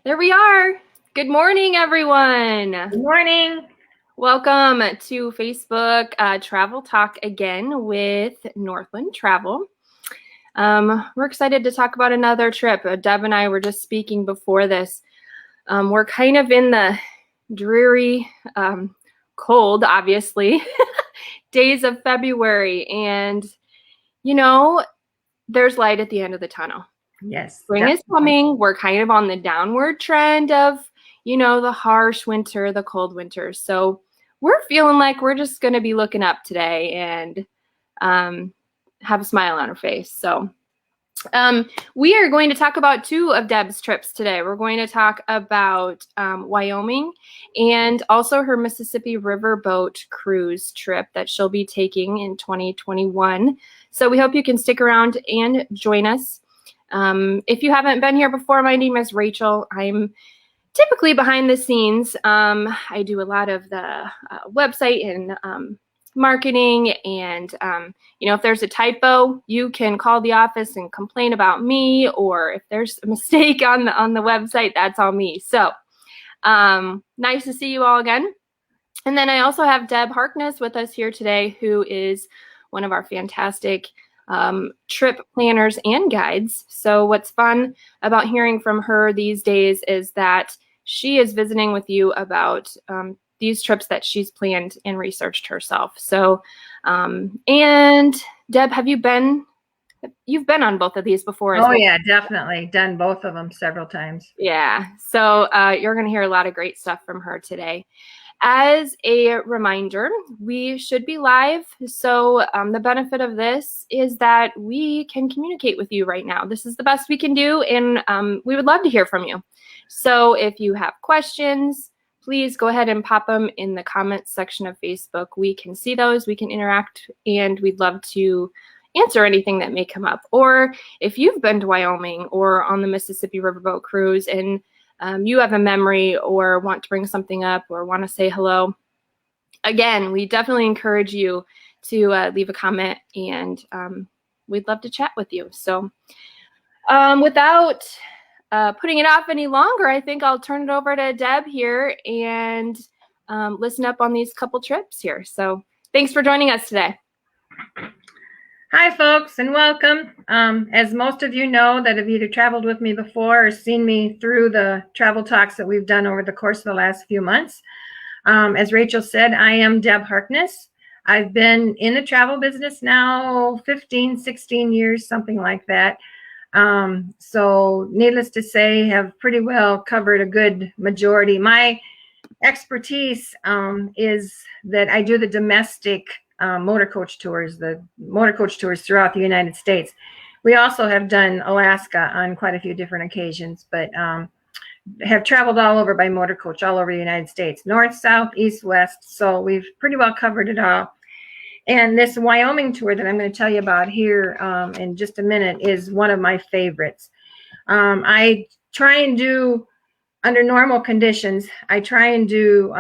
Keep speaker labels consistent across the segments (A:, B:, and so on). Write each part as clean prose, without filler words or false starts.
A: There we are. Good morning, everyone.
B: Good morning.
A: Welcome to Facebook Travel Talk again with Northland Travel. We're excited to talk about another trip. Deb and I were just speaking before this. We're kind of in the dreary, cold, obviously, days of February. And, you know, there's light at the end of the tunnel.
B: Yes.
A: Spring is coming. We're kind of on the downward trend of, the harsh winter, the cold winter. So we're feeling like we're just going to be looking up today and have a smile on our face. So we are going to talk about two of Deb's trips today. We're going to talk about Wyoming and also her Mississippi Riverboat Cruise trip that she'll be taking in 2021. So we hope you can stick around and join us. If you haven't been here before, my name is Rachel. I'm typically behind the scenes. I do a lot of the website and marketing, and if there's a typo, you can call the office and complain about me, or if there's a mistake on the website, that's all me. So nice to see you all again. And then I also have Deb Harkness with us here today, who is one of our fantastic trip planners and guides. So what's fun about hearing from her these days is that she is visiting with you about these trips that she's planned and researched herself. So, and Deb, you've been on both of these before as well?
B: Oh yeah, definitely. Done both of them several times.
A: Yeah. So you're going to hear a lot of great stuff from her today. As a reminder, we should be live. So the benefit of this is that we can communicate with you right now. This is the best we can do, and we would love to hear from you. So if you have questions, please go ahead and pop them in the comments section of Facebook. We can see those, we can interact, and we'd love to answer anything that may come up. Or if you've been to Wyoming or on the Mississippi Riverboat Cruise and you have a memory or want to bring something up or want to say hello, again, we definitely encourage you to leave a comment, and we'd love to chat with you. So without putting it off any longer, I think I'll turn it over to Deb here and listen up on these couple trips here. So thanks for joining us today.
B: Hi, folks, and welcome. As most of you know that have either traveled with me before or seen me through the travel talks that we've done over the course of the last few months, as Rachel said, I am Deb Harkness. I've been in the travel business now 15, 16 years, something like that. So needless to say, have pretty well covered a good majority. My expertise is that I do the domestic motor coach tours throughout the United States. We also have done Alaska on quite a few different occasions, but have traveled all over by motor coach all over the United States, north, south, east, west. So we've pretty well covered it all. And this Wyoming tour that I'm going to tell you about here in just a minute is one of my favorites. I try and do, under normal conditions, I try and do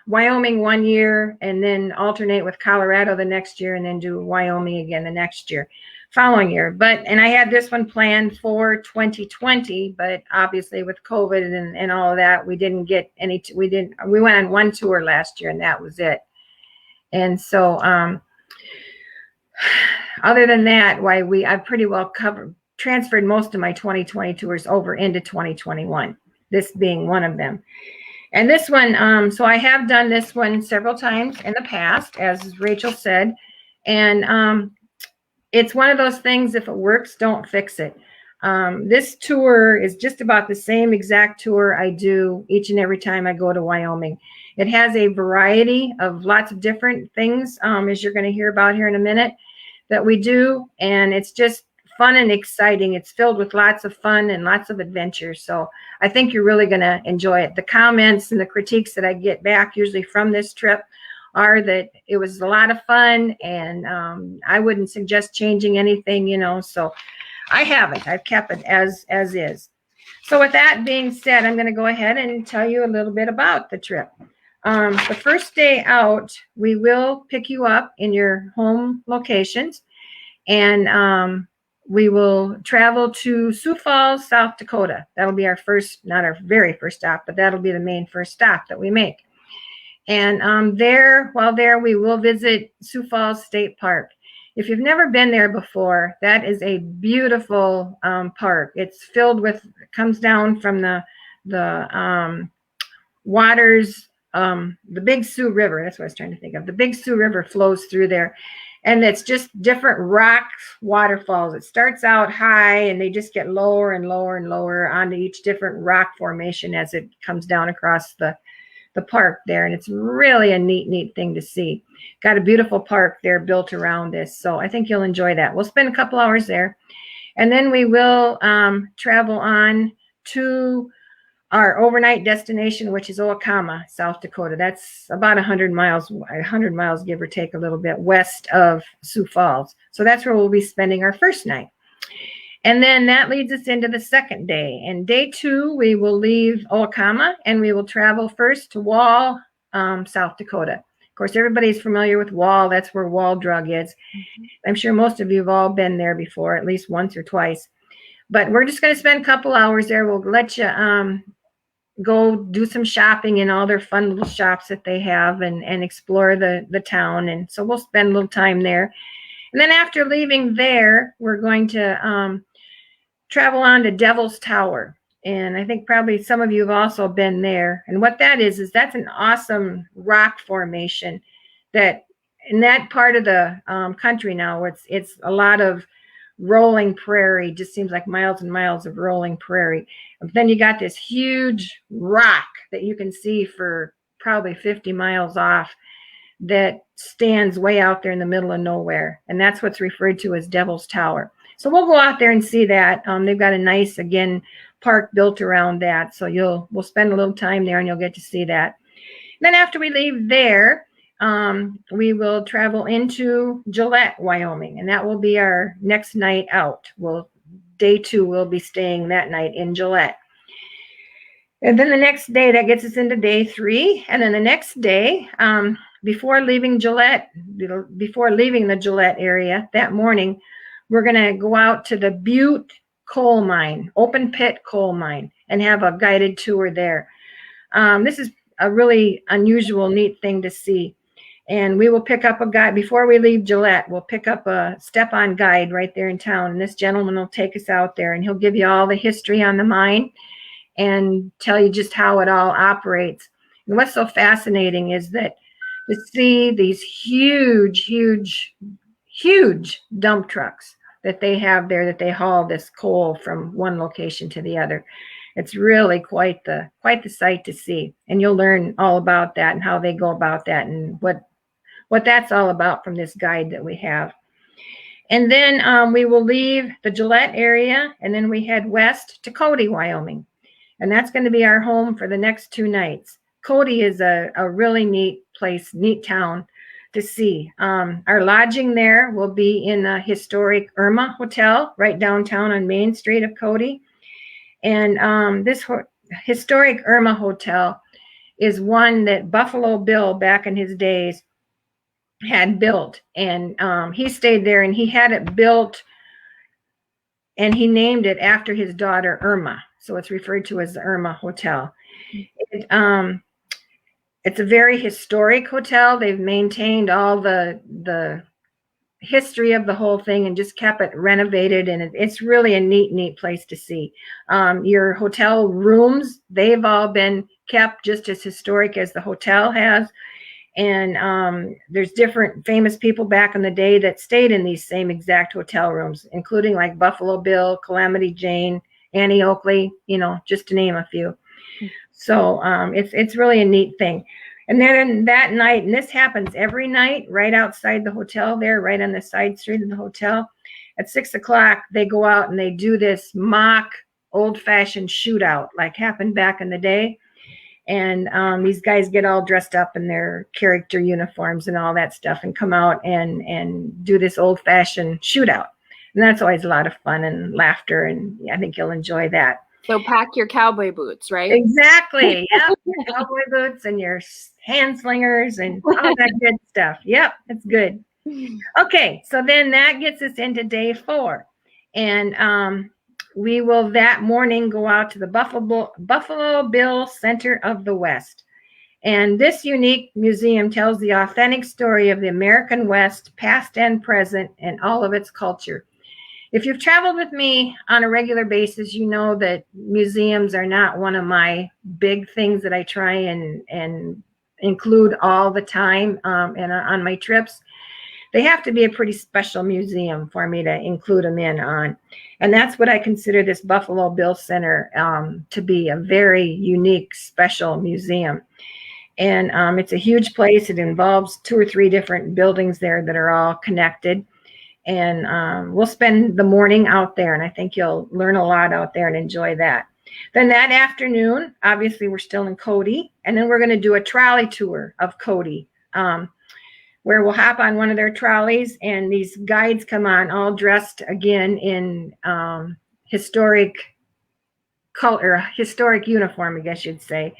B: Wyoming one year and then alternate with Colorado the next year and then do Wyoming again the following year. And I had this one planned for 2020, but obviously with COVID and all of that, we didn't get any, we went on one tour last year and that was it. And so other than that, I've pretty well transferred most of my 2020 tours over into 2021. This being one of them. And this one, so I have done this one several times in the past, as Rachel said. And it's one of those things, if it works, don't fix it. This tour is just about the same exact tour I do each and every time I go to Wyoming. It has a variety of lots of different things, as you're going to hear about here in a minute, that we do. And it's just fun and exciting. It's filled with lots of fun and lots of adventure. So I think you're really going to enjoy it. The comments and the critiques that I get back usually from this trip are that it was a lot of fun, and I wouldn't suggest changing anything, so I haven't. I've kept it as is. So with that being said, I'm going to go ahead and tell you a little bit about the trip. The first day out, we will pick you up in your home locations, and we will travel to Sioux Falls, South Dakota. That'll be our first, not our very first stop, but that'll be the main first stop that we make. And while there, we will visit Sioux Falls State Park. If you've never been there before, that is a beautiful park. It's filled with, comes down from the waters, the Big Sioux River. That's what I was trying to think of. The Big Sioux River flows through there. And it's just different rock waterfalls. It starts out high and they just get lower and lower and lower onto each different rock formation as it comes down across the park there. And it's really a neat thing to see. Got a beautiful park there built around this. So I think you'll enjoy that. We'll spend a couple hours there. And then we will travel on to our overnight destination, which is Owatonna, South Dakota. That's about 100 miles, give or take a little bit, west of Sioux Falls. So that's where we'll be spending our first night. And then that leads us into the second day. And day 2, we will leave Owatonna and we will travel first to Wall, South Dakota. Of course, everybody's familiar with Wall. That's where Wall Drug is. I'm sure most of you have all been there before, at least once or twice. But we're just going to spend a couple hours there. We'll let you go do some shopping in all their fun little shops that they have and explore the town. And so we'll spend a little time there. And then after leaving there, we're going to travel on to Devil's Tower. And I think probably some of you have also been there. And what that is that's an awesome rock formation that in that part of the country now, it's a lot of rolling prairie. Just seems like miles and miles of rolling prairie. But then you got this huge rock that you can see for probably 50 miles off that stands way out there in the middle of nowhere. And that's what's referred to as Devil's Tower. So we'll go out there and see that. They've got a nice, again, park built around that. So we'll spend a little time there and you'll get to see that. Then after we leave there, we will travel into Gillette, Wyoming, and that will be our next night out. Day 2, we'll be staying that night in Gillette. And then the next day, that gets us into day 3. And then the next day, before leaving the Gillette area that morning, we're going to go out to the Butte coal mine, open pit coal mine, and have a guided tour there. This is a really unusual, neat thing to see. And we will pick up a guide before we leave Gillette. We'll pick up a step-on guide right there in town. And this gentleman will take us out there and he'll give you all the history on the mine and tell you just how it all operates. And what's so fascinating is that to see these huge dump trucks that they have there, that they haul this coal from one location to the other. It's really quite the sight to see. And you'll learn all about that and how they go about that and what that's all about from this guide that we have. And then we will leave the Gillette area and then we head west to Cody, Wyoming. And that's going to be our home for the next 2 nights. Cody is a really neat place, neat town to see. Our lodging there will be in the historic Irma Hotel right downtown on Main Street of Cody. And this historic Irma Hotel is one that Buffalo Bill back in his days had built. And he stayed there and he had it built and he named it after his daughter Irma. So it's referred to as the Irma Hotel. It's a very historic hotel. They've maintained all the history of the whole thing and just kept it renovated. And it's really a neat place to see. Your hotel rooms, they've all been kept just as historic as the hotel has. And there's different famous people back in the day that stayed in these same exact hotel rooms, including like Buffalo Bill, Calamity Jane, Annie Oakley, just to name a few. So it's really a neat thing. And then that night, and this happens every night right outside the hotel there, right on the side street of the hotel, at 6 o'clock, they go out and they do this mock old-fashioned shootout like happened back in the day. And these guys get all dressed up in their character uniforms and all that stuff and come out and do this old-fashioned shootout. And that's always a lot of fun and laughter, and I think you'll enjoy that.
A: So pack your cowboy boots, right?
B: Exactly. Yep. Your cowboy boots and your hand slingers and all that good stuff. Yep, it's good. Okay, so then that gets us into day 4. And we will that morning go out to the Buffalo Bill Center of the West. And this unique museum tells the authentic story of the American West, past and present, and all of its culture. If you've traveled with me on a regular basis, you know that museums are not one of my big things that I try and include all the time and on my trips. They have to be a pretty special museum for me to include them in on. And that's what I consider this Buffalo Bill Center to be, a very unique, special museum. And it's a huge place. It involves 2 or 3 different buildings there that are all connected. And we'll spend the morning out there, and I think you'll learn a lot out there and enjoy that. Then that afternoon, obviously we're still in Cody, and then we're going to do a trolley tour of Cody, where we'll hop on one of their trolleys, and these guides come on all dressed again in historic uniform, I guess you'd say.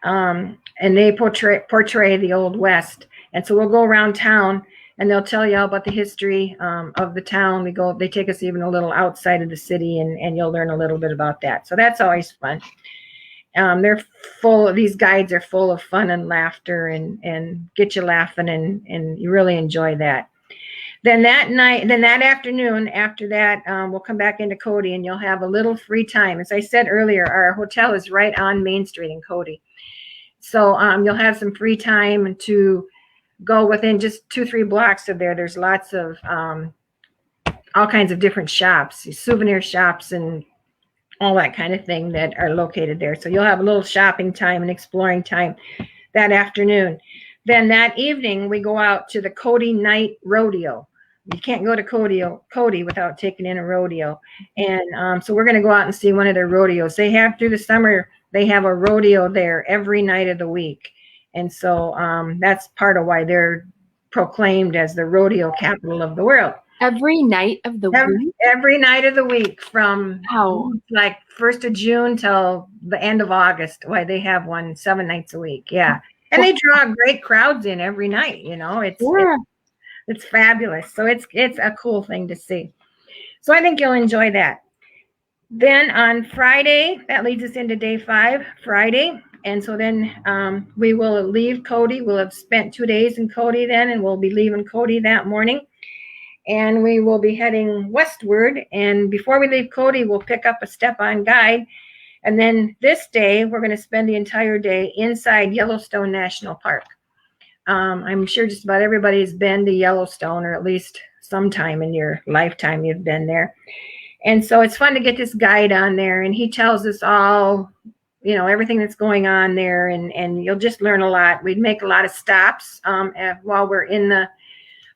B: And they portray the Old West. And so we'll go around town, and they'll tell you all about the history of the town. They take us even a little outside of the city, and you'll learn a little bit about that. So that's always fun. These guides are full of fun and laughter and get you laughing, and you really enjoy that. Then that afternoon, after that, we'll come back into Cody, and you'll have a little free time. As I said earlier, our hotel is right on Main Street in Cody. So you'll have some free time to go within just 2-3 blocks of there. There's lots of all kinds of different shops, souvenir shops, and all that kind of thing that are located there. So you'll have a little shopping time and exploring time that afternoon. Then that evening, we go out to the Cody Night Rodeo. You can't go to Cody without taking in a rodeo. And so we're going to go out and see one of their rodeos. They have, through the summer, they have a rodeo there every night of the week. And so that's part of why they're proclaimed as the rodeo capital of the world.
A: Every night of the week?
B: Every night of the week from like 1st of June till the end of August. Why they have one 7 nights a week. Yeah. And they draw great crowds in every night. You know, it's fabulous. So it's a cool thing to see. So I think you'll enjoy that. Then on Friday, that leads us into day 5, Friday. And so then we will leave Cody. We'll have spent 2 days in Cody then, and we'll be leaving Cody that morning. And we will be heading westward. And before we leave Cody, we'll pick up a step-on guide. And then this day, we're going to spend the entire day inside Yellowstone National Park. I'm sure just about everybody's been to Yellowstone, or at least sometime in your lifetime you've been there. And so it's fun to get this guide on there, and he tells us all, you know, everything that's going on there, and you'll just learn a lot. We'd make a lot of stops while we're in the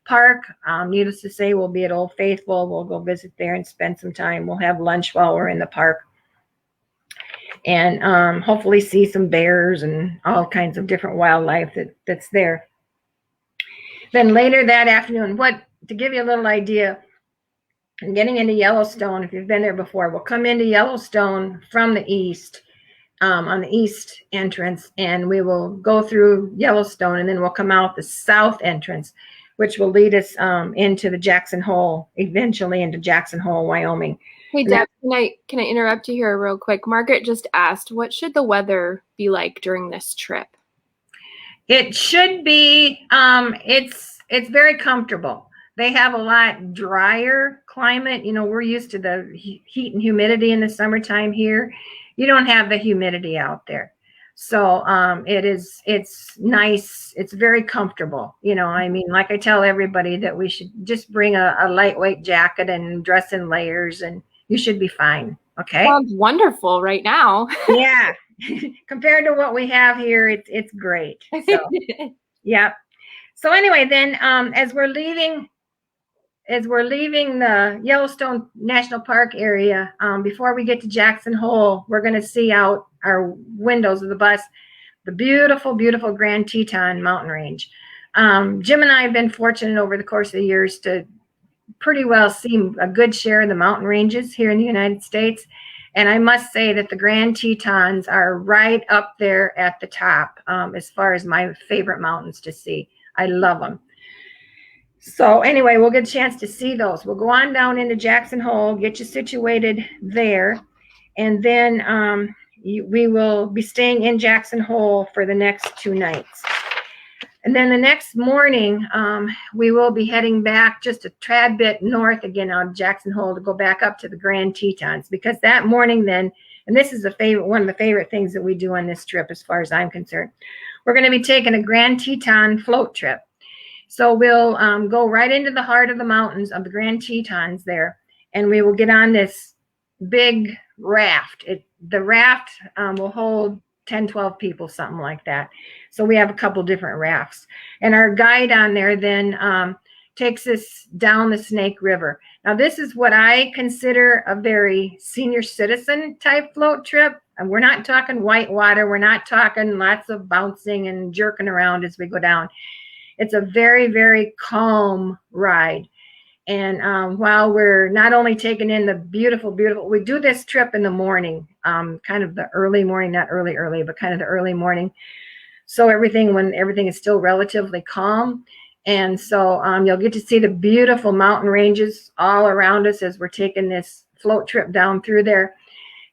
B: park. Needless to say, we'll be at Old Faithful. We'll go visit there and spend some time. We'll have lunch while we're in the park, and hopefully see some bears and all kinds of different wildlife that's there. Then later that afternoon, to give you a little idea, getting into Yellowstone, if you've been there before, we'll come into Yellowstone from the east, on the east entrance, and we will go through Yellowstone, and then we'll come out the south entrance, which will lead us into the Jackson Hole, eventually into Jackson Hole, Wyoming.
A: Hey, Deb, can I interrupt you here real quick? Margaret just asked, what should the weather be like during this trip?
B: It should be, it's very comfortable. They have a lot drier climate. You know, we're used to the heat and humidity in the summertime here. You don't have the humidity out there. So it's nice. It's very comfortable. You know, I mean, like I tell everybody that we should just bring a lightweight jacket and dress in layers, and you should be fine. Okay.
A: Sounds wonderful right now.
B: Yeah. Compared to what we have here, it's great. So, yeah. So anyway, then as we're leaving the Yellowstone National Park area, before we get to Jackson Hole, we're going to see out our windows of the bus the beautiful, beautiful Grand Teton mountain range. Jim and I have been fortunate over the course of the years to pretty well see a good share of the mountain ranges here in the United States. And I must say that the Grand Tetons are right up there at the top as far as my favorite mountains to see. I love them. So anyway, we'll get a chance to see those. We'll go on down into Jackson Hole, get you situated there, and then we will be staying in Jackson Hole for the next 2 nights. And then the next morning, we will be heading back just a tad bit north again out of Jackson Hole to go back up to the Grand Tetons, because that morning then, and this is one of the favorite things that we do on this trip as far as I'm concerned, we're going to be taking a Grand Teton float trip. So we'll go right into the heart of the mountains of the Grand Tetons there, and we will get on this big raft. The raft will hold 10, 12 people, something like that. So we have a couple different rafts. And our guide on there then takes us down the Snake River. Now, this is what I consider a very senior citizen type float trip. And we're not talking white water. We're not talking lots of bouncing and jerking around as we go down. It's a very, very calm ride. And while we're not only taking in the beautiful, we do this trip in the morning, kind of the early morning, not early, but kind of the early morning. So when everything is still relatively calm. And so you'll get to see the beautiful mountain ranges all around us as we're taking this float trip down through there.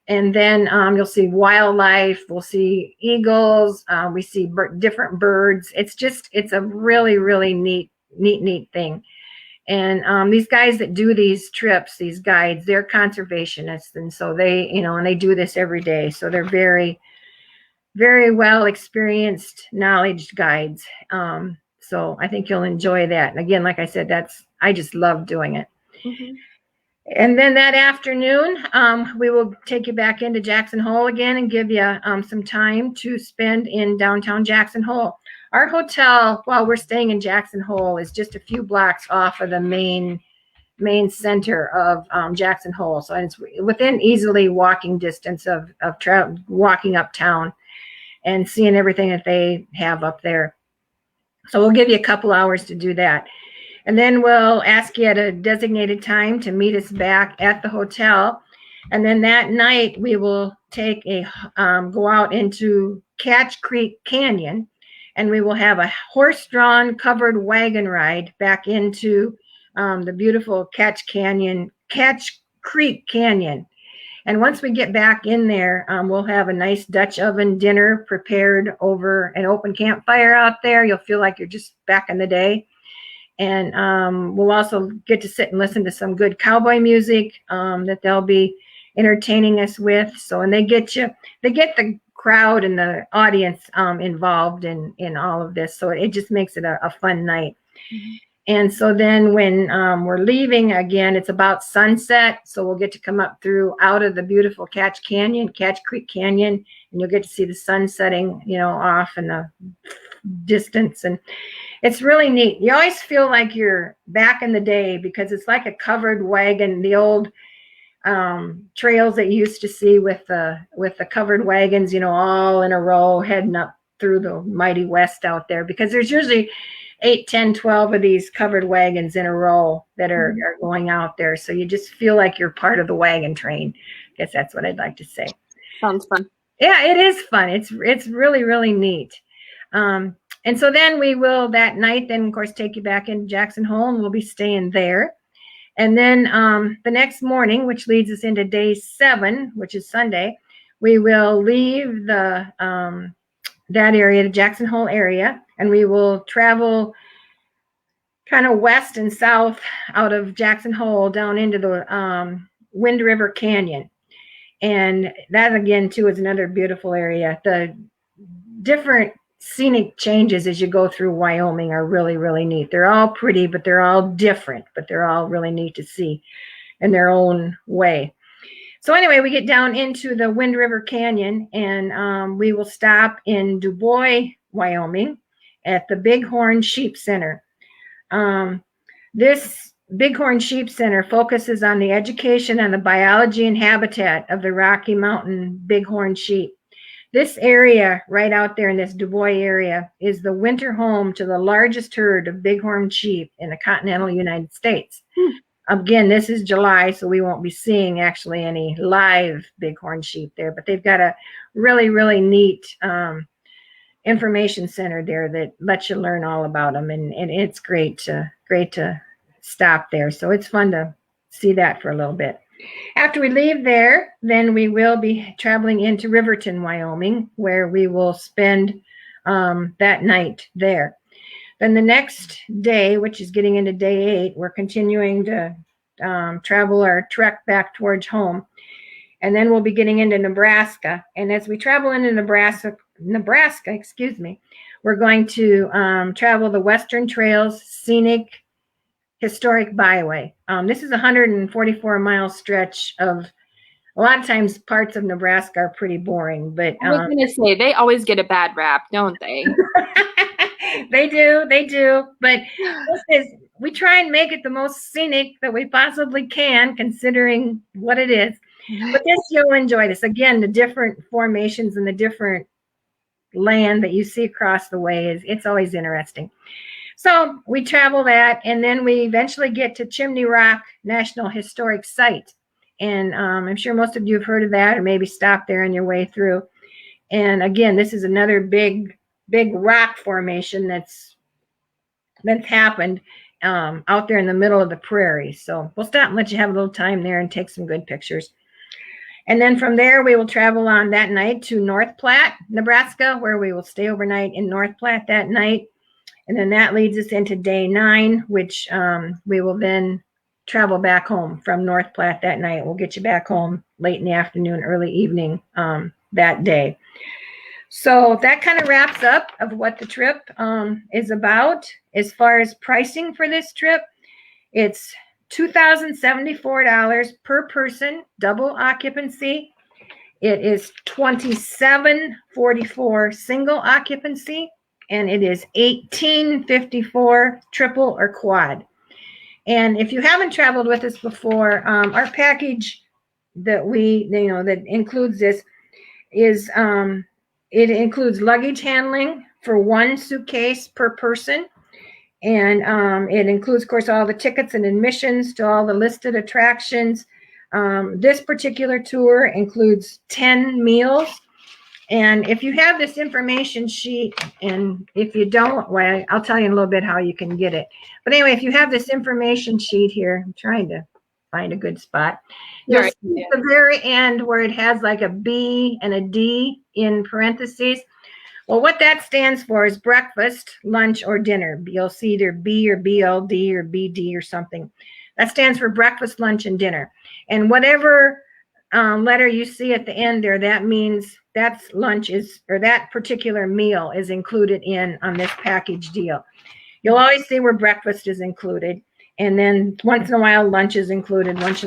B: And then you'll see wildlife. We'll see eagles. We see different birds. It's a really, really neat thing. And these guys that do these trips, these guides, they're conservationists. And so they do this every day. So they're very, very well experienced, knowledge guides. So I think you'll enjoy that. And again, like I said, I just love doing it. Mm-hmm. And then that afternoon, we will take you back into Jackson Hole again and give you some time to spend in downtown Jackson Hole. Our hotel, while we're staying in Jackson Hole, is just a few blocks off of the main center of Jackson Hole. So it's within easily walking distance of walking uptown and seeing everything that they have up there. So we'll give you a couple hours to do that. And then we'll ask you at a designated time to meet us back at the hotel. And then that night we will go out into Catch Creek Canyon, and we will have a horse-drawn covered wagon ride back into the beautiful Catch Creek Canyon. And once we get back in there, we'll have a nice Dutch oven dinner prepared over an open campfire out there. You'll feel like you're just back in the day. And we'll also get to sit and listen to some good cowboy music that they'll be entertaining us with. So, and they get the crowd and the audience involved in all of this. So it just makes it a fun night. Mm-hmm. And so then when we're leaving again, it's about sunset. So we'll get to come up out of the beautiful Catch Creek Canyon, and you'll get to see the sun setting, off in the distance. And it's really neat. You always feel like you're back in the day because it's like a covered wagon, the old trails that you used to see with the covered wagons, all in a row heading up through the mighty West out there, because there's usually 8, 10, 12 of these covered wagons in a row that are going out there. So you just feel like you're part of the wagon train. I guess that's what I'd like to say.
A: Sounds fun.
B: Yeah, it is fun. It's really, really neat. And so then we will that night then, of course, take you back into Jackson Hole, and we'll be staying there. And then the next morning, which leads us into day 7, which is Sunday, we will leave that area, the Jackson Hole area, and we will travel kind of west and south out of Jackson Hole down into the Wind River Canyon. And that, again, too, is another beautiful area. The different scenic changes as you go through Wyoming are really, really neat. They're all pretty, but they're all different, but they're all really neat to see in their own way. So anyway, we get down into the Wind River Canyon, and we will stop in Dubois, Wyoming, at the Bighorn Sheep Center. This Bighorn Sheep Center focuses on the education and the biology and habitat of the Rocky Mountain bighorn sheep. This area right out there in this Dubois area is the winter home to the largest herd of bighorn sheep in the continental United States. Again, this is July, so we won't be seeing actually any live bighorn sheep there, but they've got a really, really neat information center there that lets you learn all about them, and it's great to stop there. So it's fun to see that for a little bit. After we leave there, then we will be traveling into Riverton, Wyoming, where we will spend that night there. Then the next day, which is getting into day 8, we're continuing to travel our trek back towards home. And then we'll be getting into Nebraska. And as we travel into Nebraska, we're going to travel the Western Trails Scenic Historic Byway. This is a 144-mile stretch of, a lot of times parts of Nebraska are pretty boring, but
A: I was going to say, they always get a bad rap, don't they?
B: They do. But we try and make it the most scenic that we possibly can, considering what it is. But this, you'll enjoy this. Again, the different formations and the different land that you see across the way, it's always interesting. So we travel that, and then we eventually get to Chimney Rock National Historic Site. And I'm sure most of you have heard of that, or maybe stopped there on your way through. And again, this is another big rock formation that's happened out there in the middle of the prairie. So we'll stop and let you have a little time there and take some good pictures. And then from there, we will travel on that night to North Platte, Nebraska, where we will stay overnight in North Platte that night. And then that leads us into day 9, which we will then travel back home from North Platte that night. We'll get you back home late in the afternoon, early evening that day. So that kind of wraps up of what the trip is about. As far as pricing for this trip, it's $2,074 per person, double occupancy. It is $2,744 single occupancy, and it is $1,854 triple or quad. And if you haven't traveled with us before, our package that that includes this is it includes luggage handling for 1 suitcase per person. And it includes, of course, all the tickets and admissions to all the listed attractions. This particular tour includes 10 meals. And if you have this information sheet, and if you don't, well, I'll tell you in a little bit how you can get it. But anyway, if you have this information sheet here, I'm trying to find a good spot. You'll see at the very end where it has like a B and a D in parentheses. Well, what that stands for is breakfast, lunch, or dinner. You'll see either B or BLD or BD or something. That stands for breakfast, lunch, and dinner. And whatever letter you see at the end there, that means that's lunch or that particular meal is included on this package deal. You'll always see where breakfast is included. And then once in a while, lunch is included. Once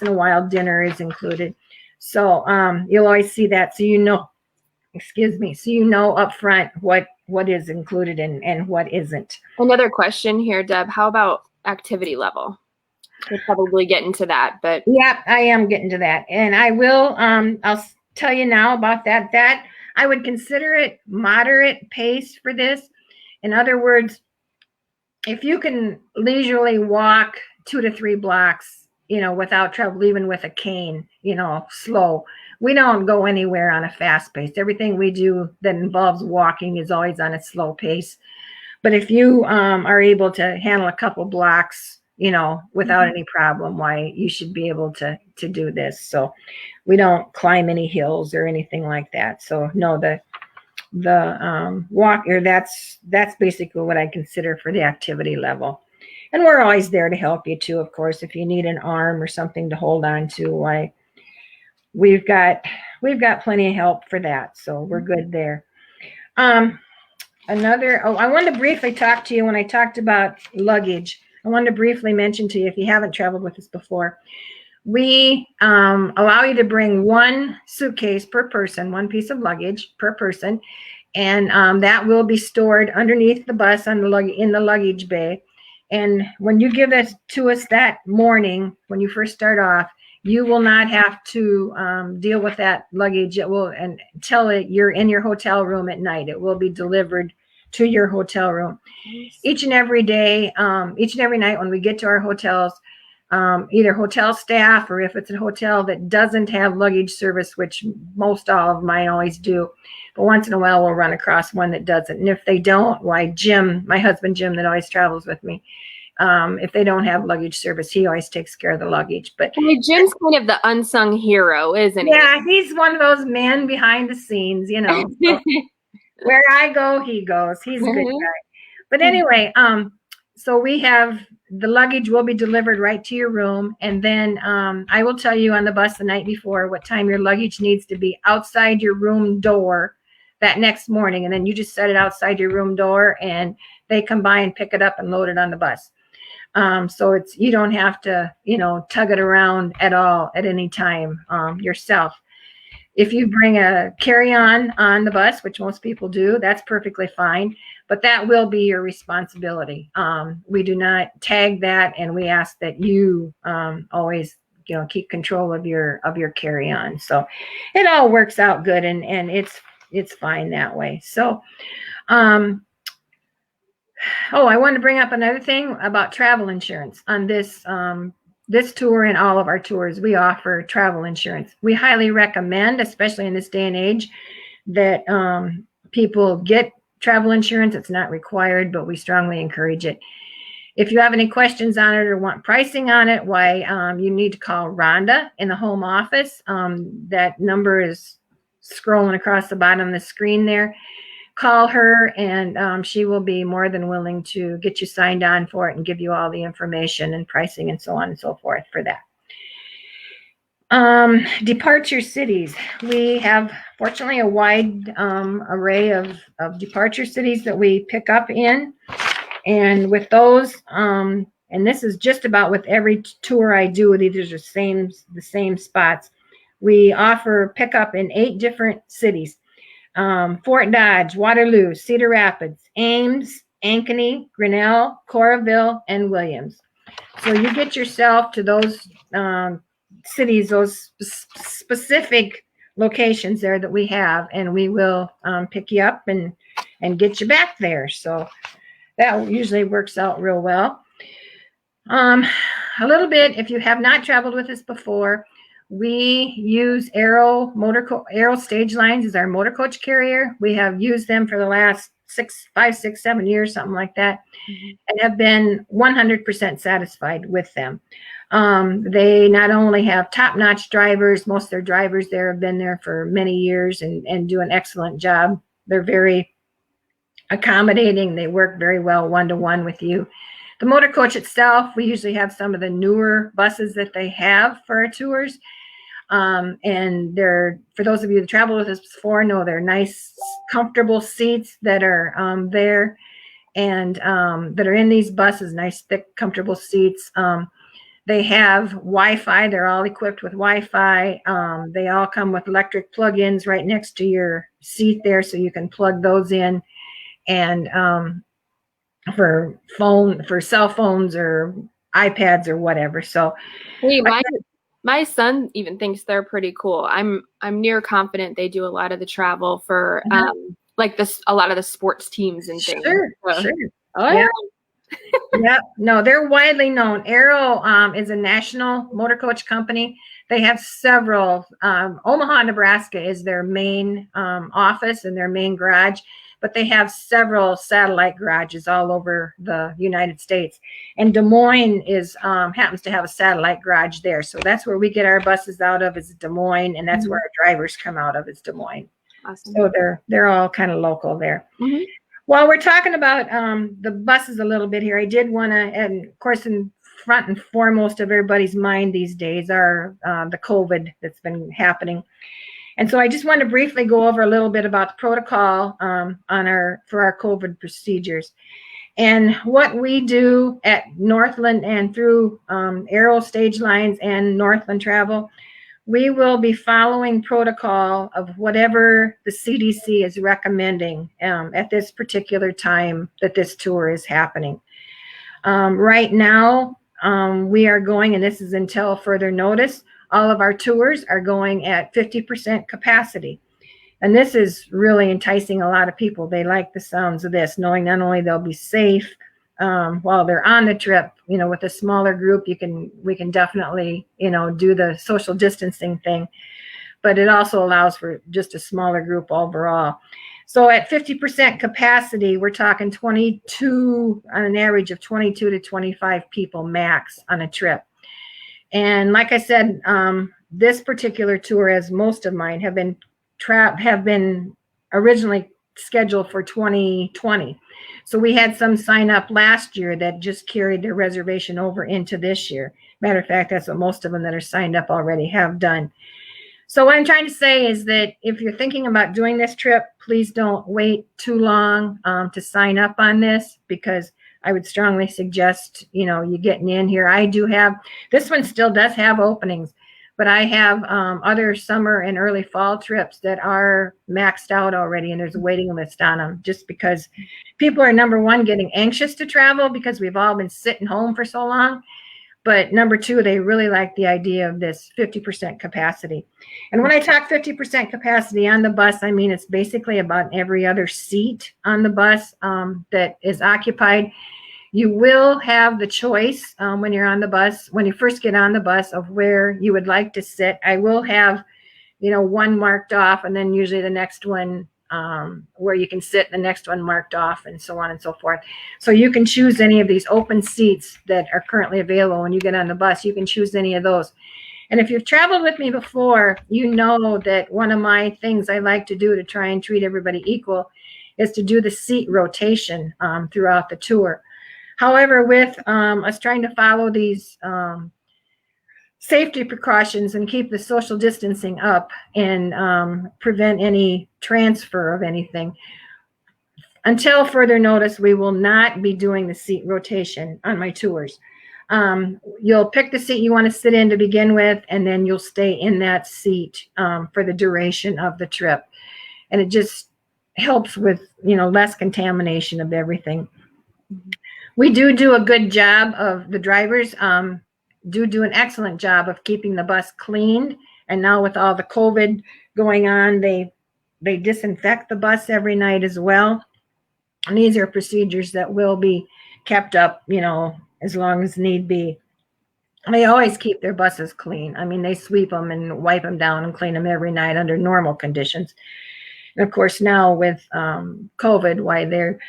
B: in a while, dinner is included. So you'll always see that. So you know up front what is included and what isn't.
A: Another question here, Deb, how about activity level? We'll probably get into that, but
B: yeah, I am getting to that, and I will I'll tell you now about that I would consider it moderate pace for this. In other words, if you can leisurely walk 2 to 3 blocks, without trouble, even with a cane, slow. We don't go anywhere on a fast pace. Everything we do that involves walking is always on a slow pace. But if you are able to handle a couple blocks, without any problem, why you should be able to do this. So we don't climb any hills or anything like that. So no, the walk, or that's basically what I consider for the activity level. And we're always there to help you too, of course, if you need an arm or something to hold on to. Why we've got plenty of help for that. So we're good there. I wanted to briefly talk to you when I talked about luggage. I wanted to briefly mention to you, if you haven't traveled with us before, we allow you to bring 1 suitcase per person, 1 piece of luggage per person, and that will be stored underneath the bus in the luggage bay. And when you give this to us that morning, when you first start off, you will not have to deal with that luggage. It will, until you're in your hotel room at night. It will be delivered to your hotel room. Each and every day, each and every night when we get to our hotels, either hotel staff, or if it's a hotel that doesn't have luggage service, which most all of mine always do. But once in a while, we'll run across one that doesn't. And if they don't, why, Jim, my husband Jim, that always travels with me, if they don't have luggage service, he always takes care of the luggage. But
A: Jim's kind of the unsung hero, isn't he?
B: Yeah, he's one of those men behind the scenes, you know. So where I go, he goes. He's a good guy. But anyway, so we have the luggage will be delivered right to your room. And then I will tell you on the bus the night before what time your luggage needs to be outside your room door that next morning. And then you just set it outside your room door and they come by and pick it up and load it on the bus. So you don't have to, tug it around at all at any time yourself. If you bring a carry-on on the bus, which most people do, that's perfectly fine, but that will be your responsibility. We do not tag that, and we ask that you always, keep control of your carry-on. So it all works out good, and it's fine that way. So, I want to bring up another thing about travel insurance on this tour and all of our tours. We offer travel insurance. We highly recommend, especially in this day and age, that people get travel insurance. It's not required, but we strongly encourage it. If you have any questions on it or want pricing on it, you need to call Rhonda in the home office. That number is scrolling across the bottom of the screen there. Call her, and she will be more than willing to get you signed on for it and give you all the information and pricing and so on and so forth for that. Departure cities. We have, fortunately, a wide array of departure cities that we pick up in. And with those, and this is just about with every tour I do with either the same spots, we offer pickup in 8 different cities. Fort Dodge, Waterloo, Cedar Rapids, Ames, Ankeny, Grinnell, Coralville, and Williams. So you get yourself to those cities, those specific locations there that we have, and we will pick you up and get you back there. So that usually works out real well. A little bit, if you have not traveled with us before, we use Aero Stage Lines as our motor coach carrier. We have used them for the last 5, 6, 7 years, something like that, and have been 100% satisfied with them. They not only have top-notch drivers, most of their drivers there have been there for many years and do an excellent job. They're very accommodating. They work very well one-to-one with you. The motor coach itself, we usually have some of the newer buses that they have for our tours. And they're, for those of you that traveled with us before, know they're nice, comfortable seats that are there and that are in these buses, nice, thick, comfortable seats. They have Wi-Fi. They're all equipped with Wi-Fi. They all come with electric plug-ins right next to your seat there, so you can plug those in. And for cell phones or iPads or whatever. So
A: hey, my son even thinks they're pretty cool. I'm near confident they do a lot of the travel for like a lot of the sports teams and things.
B: Sure.
A: Oh yeah.
B: Yeah. No, they're widely known. Aero is a national motor coach company. They have several. Omaha, Nebraska is their main office and their main garage, but they have several satellite garages all over the United States. And Des Moines happens to have a satellite garage there. So that's where we get our buses out of, is Des Moines, and that's where our drivers come out of, is Des Moines.
A: Awesome.
B: So they're all kind of local there.
A: Mm-hmm.
B: While we're talking about the buses a little bit here, I did want to, and of course, in front and foremost of everybody's mind these days are the COVID that's been happening. And so I just want to briefly go over a little bit about the protocol for our COVID procedures. And what we do at Northland and through Aero Stage Lines and Northland Travel, we will be following protocol of whatever the CDC is recommending at this particular time that this tour is happening. Right now, we are going, and this is until further notice, all of our tours are going at 50% capacity. And this is really enticing a lot of people. They like the sounds of this, knowing not only they'll be safe, while they're on the trip. You know, with a smaller group, we can definitely, you know, do the social distancing thing, but it also allows for just a smaller group overall. So at 50% capacity, we're talking 22, on an average of 22 to 25 people max on a trip. And like I said, this particular tour, as most of mine have been originally scheduled for 2020. So we had some sign up last year that just carried their reservation over into this year. Matter of fact, that's what most of them that are signed up already have done. So what I'm trying to say is that if you're thinking about doing this trip, please don't wait too long to sign up on this, because I would strongly suggest, you know, you getting in here. I do have, this one still does have openings, but I have other summer and early fall trips that are maxed out already, and there's a waiting list on them, just because people are, number one, getting anxious to travel because we've all been sitting home for so long. But number two, they really like the idea of this 50% capacity. And when I talk 50% capacity on the bus, I mean it's basically about every other seat on the bus that is occupied. You will have the choice when you're on the bus, when you first get on the bus, of where you would like to sit. I will have, you know, one marked off, and then usually the next one where you can sit, the next one marked off, and so on and so forth. So you can choose any of these open seats that are currently available when you get on the bus. You can choose any of those. And if you've traveled with me before, you know that one of my things I like to do to try and treat everybody equal is to do the seat rotation throughout the tour. However, with us trying to follow these safety precautions and keep the social distancing up and prevent any transfer of anything, until further notice, we will not be doing the seat rotation on my tours. You'll pick the seat you want to sit in to begin with, and then you'll stay in that seat for the duration of the trip. And it just helps with, you know, less contamination of everything. We do a good job of, the drivers do an excellent job of keeping the bus cleaned. And now with all the COVID going on, they disinfect the bus every night as well. And these are procedures that will be kept up, you know, as long as need be. They always keep their buses clean. I mean, they sweep them and wipe them down and clean them every night under normal conditions. And of course, now with COVID, why they're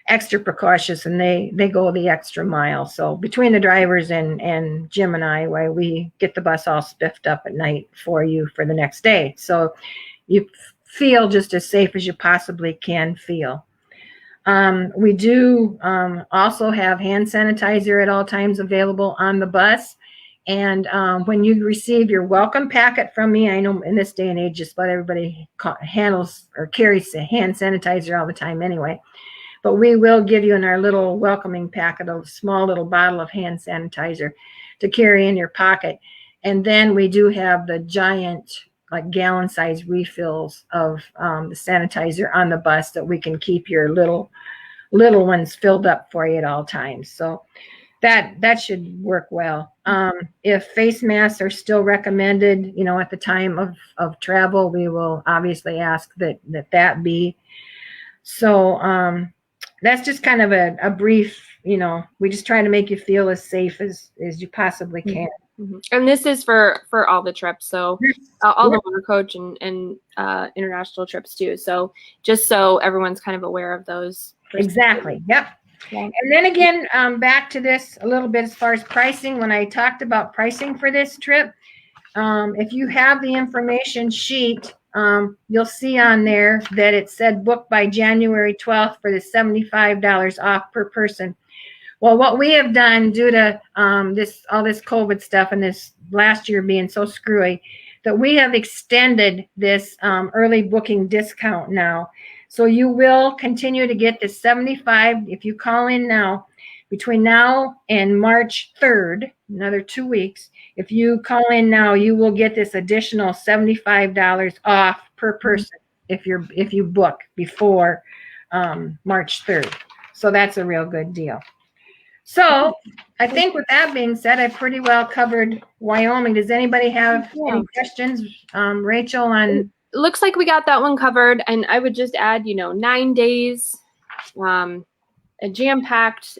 B: extra precautious, and they go the extra mile. So between the drivers and Jim and I, why we get the bus all spiffed up at night for you for the next day. So you feel just as safe as you possibly can feel. We do also have hand sanitizer at all times available on the bus. And when you receive your welcome packet from me, I know in this day and age, just about everybody handles or carries hand sanitizer all the time anyway. But we will give you in our little welcoming packet a small little bottle of hand sanitizer to carry in your pocket. And then we do have the giant, like gallon size refills of the sanitizer on the bus that we can keep your little ones filled up for you at all times. So that should work well. If face masks are still recommended, you know, at the time of travel, we will obviously ask that be. So that's just kind of a brief, you know, we just try to make you feel as safe as you possibly can.
A: Mm-hmm. And this is for all the trips, so all the motor coach and international trips too. So just so everyone's kind of aware of those.
B: Exactly. Yep. Okay. And then again, back to this a little bit as far as pricing. When I talked about pricing for this trip, if you have the information sheet, you'll see on there that it said book by January 12th for the $75 off per person. Well, what we have done due to all this COVID stuff and this last year being so screwy, that we have extended this early booking discount now. So you will continue to get this $75 if you call in now. Between now and March 3rd, another 2 weeks, if you call in now, you will get this additional $75 off per person if you book before March 3rd. So that's a real good deal. So I think with that being said, I pretty well covered Wyoming. Does anybody have any questions, Rachel, on?
A: It looks like we got that one covered, and I would just add, 9 days. a jam-packed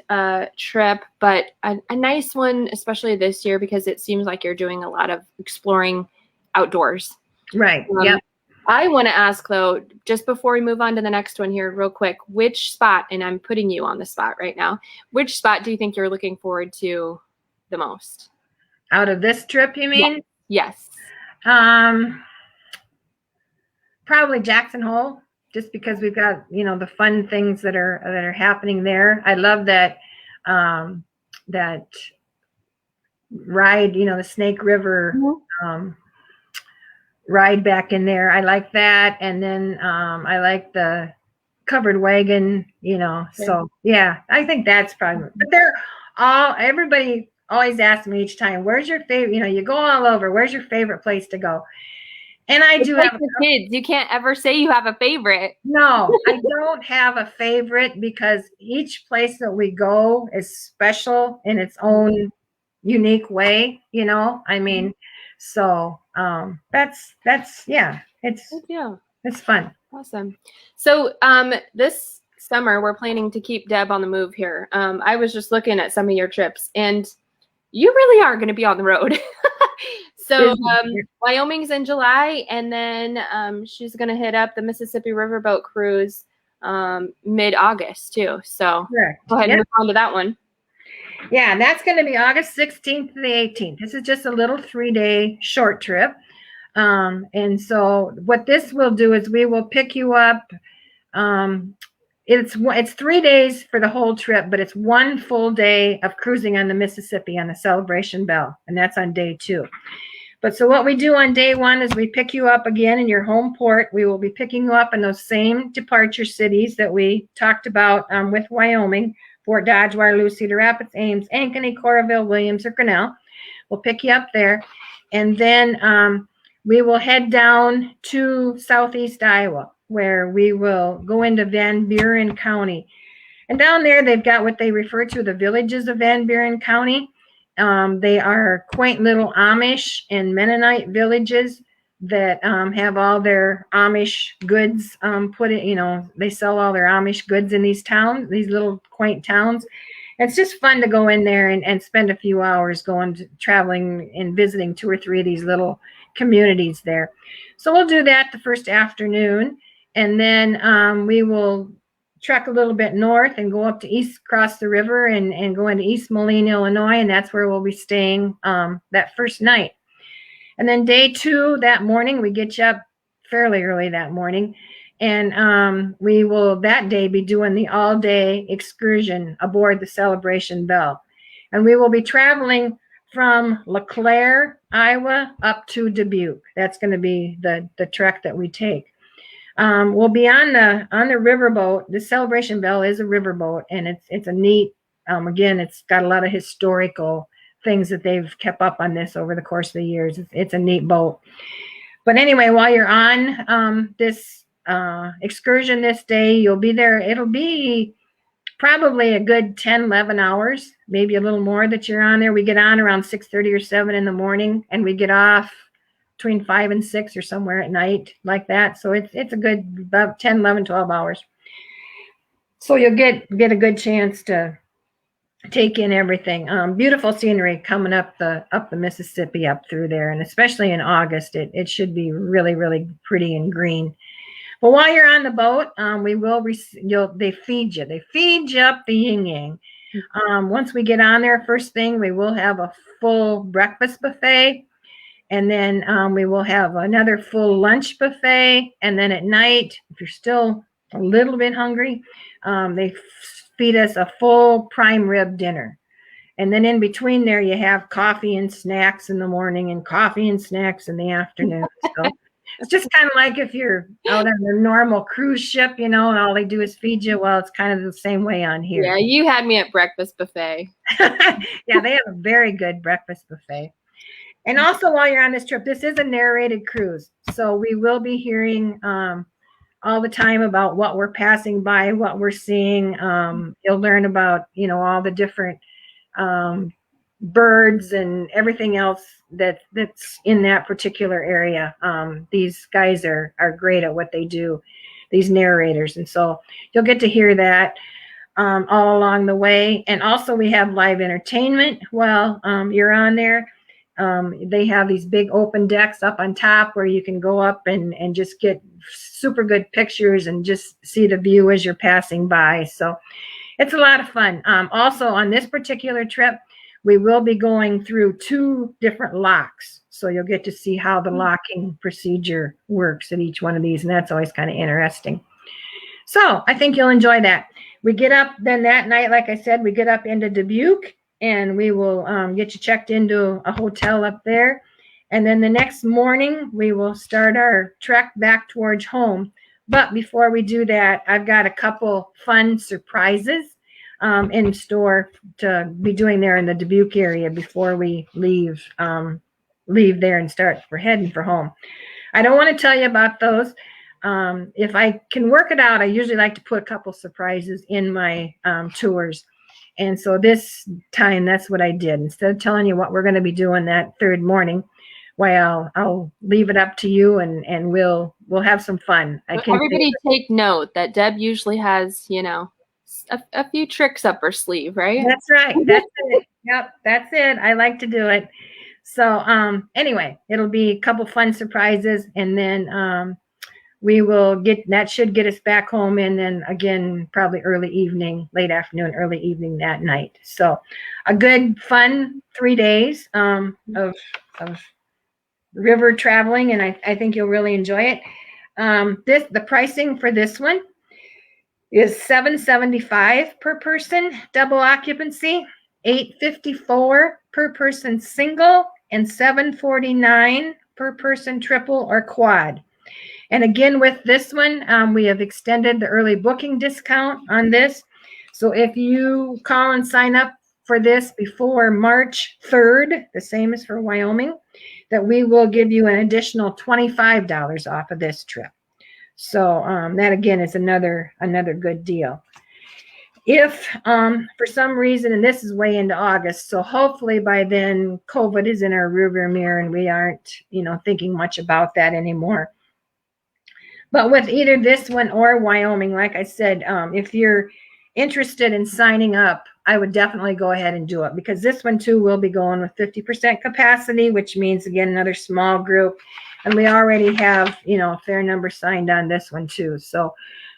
A: trip, but a nice one, especially this year, because it seems like you're doing a lot of exploring outdoors.
B: Right. Yep.
A: I want to ask, though, just before we move on to the next one here real quick, which spot, and I'm putting you on the spot right now, which spot do you think you're looking forward to the most?
B: Out of this trip, you mean?
A: Yes.
B: Probably Jackson Hole, just because we've got, the fun things that are happening there. I love that that ride, the Snake River ride back in there. I like that. And then I like the covered wagon, so yeah, I think that's probably, but everybody always asks me each time, where's your favorite, you go all over, where's your favorite place to go? And I do have
A: kids. You can't ever say you have a favorite.
B: No, I don't have a favorite, because each place that we go is special in its own unique way, I mean, so that's it's fun.
A: Awesome. So this summer we're planning to keep Deb on the move here. I was just looking at some of your trips, and you really are going to be on the road. So Wyoming's in July, and then she's going to hit up the Mississippi Riverboat Cruise mid-August too. So Go ahead and move on to that one.
B: Yeah, that's going to be August 16th to the 18th. This is just a little 3-day short trip. And so what this will do is we will pick you up. It's 3 days for the whole trip, but it's 1 full day of cruising on the Mississippi on the Celebration Belle, and that's on day 2. But so what we do on day 1 is we pick you up again in your home port. We will be picking you up in those same departure cities that we talked about with Wyoming: Fort Dodge, Waterloo, Cedar Rapids, Ames, Ankeny, Coralville, Williams, or Grinnell. We'll pick you up there, and then we will head down to southeast Iowa, where we will go into Van Buren County. And down there, they've got what they refer to the villages of Van Buren County. They are quaint little Amish and Mennonite villages that have all their Amish goods they sell all their Amish goods in these towns, these little quaint towns. It's just fun to go in there and spend a few hours traveling and visiting 2 or 3 of these little communities there. So we'll do that the first afternoon, and then we will trek a little bit north and go up to cross the river and go into East Moline, Illinois, and that's where we'll be staying that first night. And then day 2, that morning, we get you up fairly early that morning, and we will that day be doing the all-day excursion aboard the Celebration Belle. And we will be traveling from LeClaire, Iowa, up to Dubuque. That's going to be the trek that we take. We'll be on the riverboat. The Celebration Belle is a riverboat, and it's a neat. Again, it's got a lot of historical things that they've kept up on this over the course of the years. It's a neat boat. But anyway, while you're on this excursion this day, you'll be there. It'll be probably a good 10, 11 hours, maybe a little more that you're on there. We get on around 6:30 or 7 in the morning, and we get off between 5 and 6 or somewhere at night like that. So it's a good about 10, 11, 12 hours. So you'll get a good chance to take in everything. Beautiful scenery coming up the Mississippi up through there, and especially in August, it should be really, really pretty and green. But while you're on the boat, they feed you. They feed you up the yin yang. Once we get on there, first thing, we will have a full breakfast buffet. And then we will have another full lunch buffet. And then at night, if you're still a little bit hungry, they feed us a full prime rib dinner. And then in between there, you have coffee and snacks in the morning and coffee and snacks in the afternoon. So it's just kind of like if you're out on a normal cruise ship, and all they do is feed you. Well, it's kind of the same way on here.
A: Yeah, you had me at breakfast buffet.
B: Yeah, they have a very good breakfast buffet. And also, while you're on this trip, this is a narrated cruise. So we will be hearing all the time about what we're passing by, what we're seeing. You'll learn about, all the different birds and everything else that's in that particular area. These guys are great at what they do, these narrators. And so you'll get to hear that. all along the way. And also we have live entertainment while you're on there. They have these big open decks up on top where you can go up and just get super good pictures and just see the view as you're passing by. So it's a lot of fun. Also on this particular trip, we will be going through 2 different locks. So you'll get to see how the locking procedure works at each one of these. And that's always kind of interesting. So I think you'll enjoy that. We get up then that night, like I said, we get up into Dubuque and we will get you checked into a hotel up there. And then the next morning, we will start our trek back towards home. But before we do that, I've got a couple fun surprises in store to be doing there in the Dubuque area before we leave there and we're heading for home. I don't want to tell you about those. If I can work it out, I usually like to put a couple surprises in my tours. And so this time, that's what I did. Instead of telling you what we're going to be doing that third morning, well, I'll leave it up to you, and we'll have some fun.
A: Everybody take note that Deb usually has, a few tricks up her sleeve, right?
B: That's right. That's it. Yep, that's it. I like to do it. So anyway, it'll be a couple fun surprises, and then we will that should get us back home, and then again, probably late afternoon, early evening that night. So a good, fun 3 days of river traveling, and I think you'll really enjoy it. The pricing for this one is $775 per person, double occupancy, $854 per person single, and $749 per person triple or quad. And again, with this one, we have extended the early booking discount on this. So if you call and sign up for this before March 3rd, the same as for Wyoming, that we will give you an additional $25 off of this trip. So that again is another good deal. If for some reason, and this is way into August, so hopefully by then COVID is in our rearview mirror and we aren't, thinking much about that anymore. But with either this one or Wyoming, like I said, if you're interested in signing up, I would definitely go ahead and do it, because this one too will be going with 50% capacity, which means again another small group, and we already have a fair number signed on this one too. So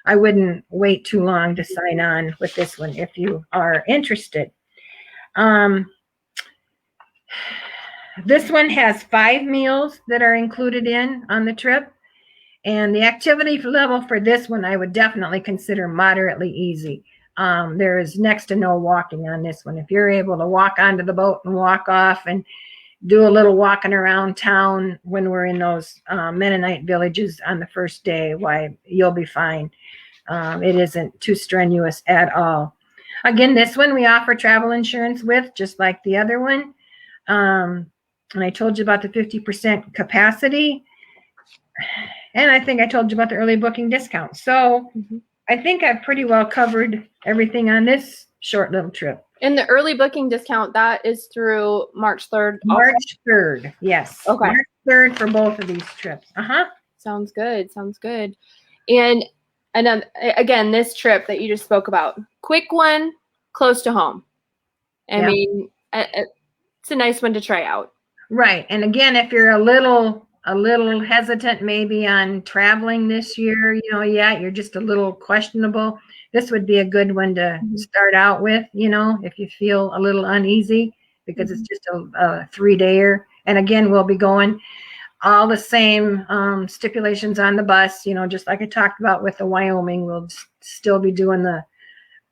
B: I wouldn't wait too long to sign on with this one if you are interested. This one has 5 meals that are included on the trip. And the activity level for this one, I would definitely consider moderately easy. There is next to no walking on this one. If you're able to walk onto the boat and walk off and do a little walking around town when we're in those Mennonite villages on the first day, why, you'll be fine. It isn't too strenuous at all. Again, this one we offer travel insurance with, just like the other one. And I told you about the 50% capacity. And I think I told you about the early booking discount. So I think I've pretty well covered everything on this short little trip.
A: And the early booking discount, that is through March 3rd.
B: March 3rd, yes.
A: Okay.
B: March 3rd for both of these trips.
A: Sounds good. And again, this trip that you just spoke about, quick one, close to home. I mean, it's a nice one to try out.
B: Right. And again, if you're a little hesitant maybe on traveling this year, you're just a little questionable, this would be a good one to start out with, if you feel a little uneasy, because it's just a 3-dayer. And again, we'll be going all the same stipulations on the bus, just like I talked about with the Wyoming. We'll still be doing the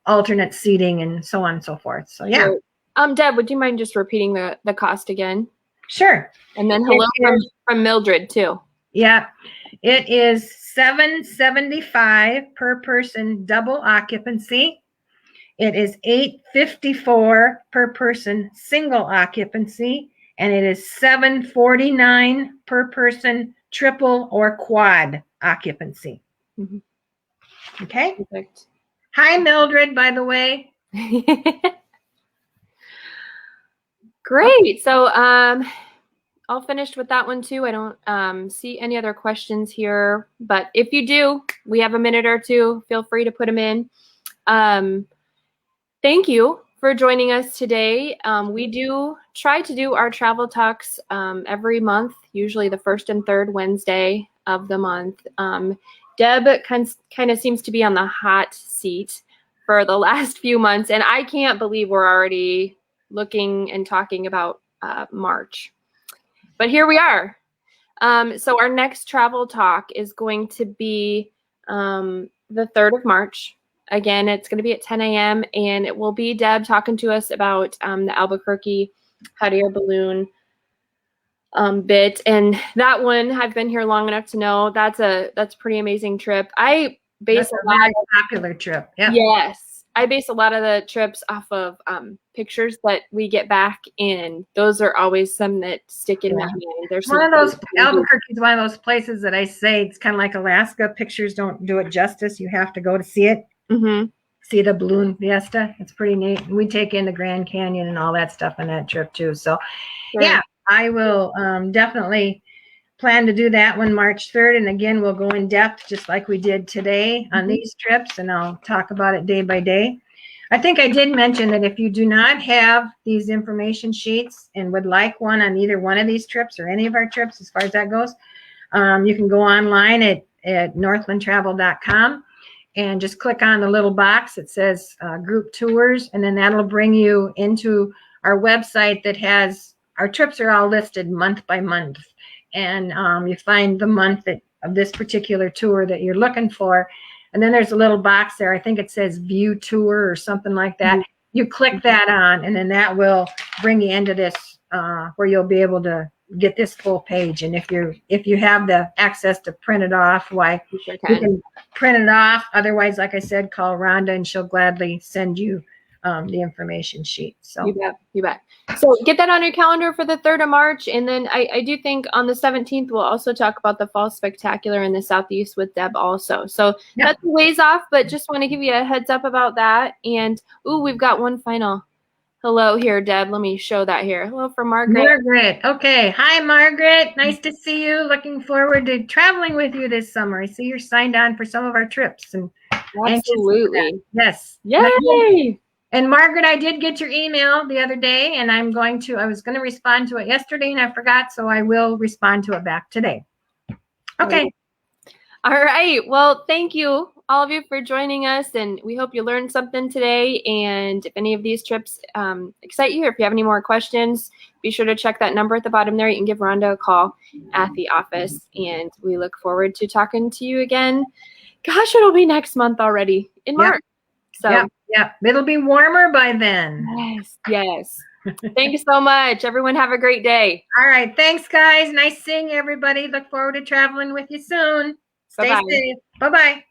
B: alternate seating and so on and so forth. So yeah.
A: Deb, would you mind just repeating the cost again?
B: Sure.
A: And then hello from Mildred too.
B: Yeah. It is $775 per person double occupancy. It is $854 per person single occupancy. And it is $749 per person triple or quad occupancy. Okay.
A: Perfect.
B: Hi, Mildred, by the way.
A: Great. So all finished with that one too. I don't see any other questions here, but if you do, we have a minute or two. Feel free to put them in. Thank you for joining us today. We do try to do our travel talks every month, usually the first and third Wednesday of the month. Deb kind of seems to be on the hot seat for the last few months, and I can't believe we're already looking and talking about March. But here we are. So our next travel talk is going to be the 3rd of March. Again, it's going to be at 10 a.m. and it will be Deb talking to us about the Albuquerque hot air balloon bit. And that one, I've been here long enough to know that's a pretty amazing trip. I base
B: That's a very popular trip. Yep.
A: Yes. I base a lot of the trips off of pictures that we get back, and those are always some that stick in my mind. There's
B: one of those, Albuquerque is one of those places that I say it's kind of like Alaska. Pictures don't do it justice. You have to go to see it.
A: Mm-hmm.
B: See the balloon fiesta. It's pretty neat. We take in the Grand Canyon and all that stuff on that trip too. So, yeah, I will definitely plan to do that one March 3rd. And again, we'll go in depth just like we did today on these trips, and I'll talk about it day by day. I think I did mention that if you do not have these information sheets and would like one on either one of these trips or any of our trips as far as that goes, you can go online at northlandtravel.com and just click on the little box that says group tours, and then that'll bring you into our website that has our trips are all listed month by month. And you find the month of this particular tour that you're looking for. And then there's a little box there. I think it says view tour or something like that. Mm-hmm. You click that on, and then that will bring you into this where you'll be able to get this full page. And if you have the access to print it off, why you can print it off. Otherwise, like I said, call Rhonda and she'll gladly send you the information sheet. So
A: you bet. So get that on your calendar for the 3rd of March. And then I do think on the 17th, we'll also talk about the Fall Spectacular in the Southeast with Deb also. So that's a ways off, but just want to give you a heads up about that. And, we've got one final hello here, Deb. Let me show that here. Hello from Margaret.
B: Margaret. Okay. Hi, Margaret. Nice to see you. Looking forward to traveling with you this summer. I see you're signed on for some of our trips. And
A: absolutely.
B: Yes.
A: Yay.
B: And Margaret, I did get your email the other day, and I was going to respond to it yesterday, and I forgot, so I will respond to it back today. Okay.
A: All right. Well, thank you, all of you, for joining us, and we hope you learned something today. And if any of these trips excite you, or if you have any more questions, be sure to check that number at the bottom there. You can give Rhonda a call at the office, and we look forward to talking to you again. Gosh, it'll be next month already in March. So.
B: Yeah, it'll be warmer by then.
A: Yes. Thank you so much. Everyone have a great day.
B: All right. Thanks, guys. Nice seeing everybody. Look forward to traveling with you soon. Stay safe. Bye-bye.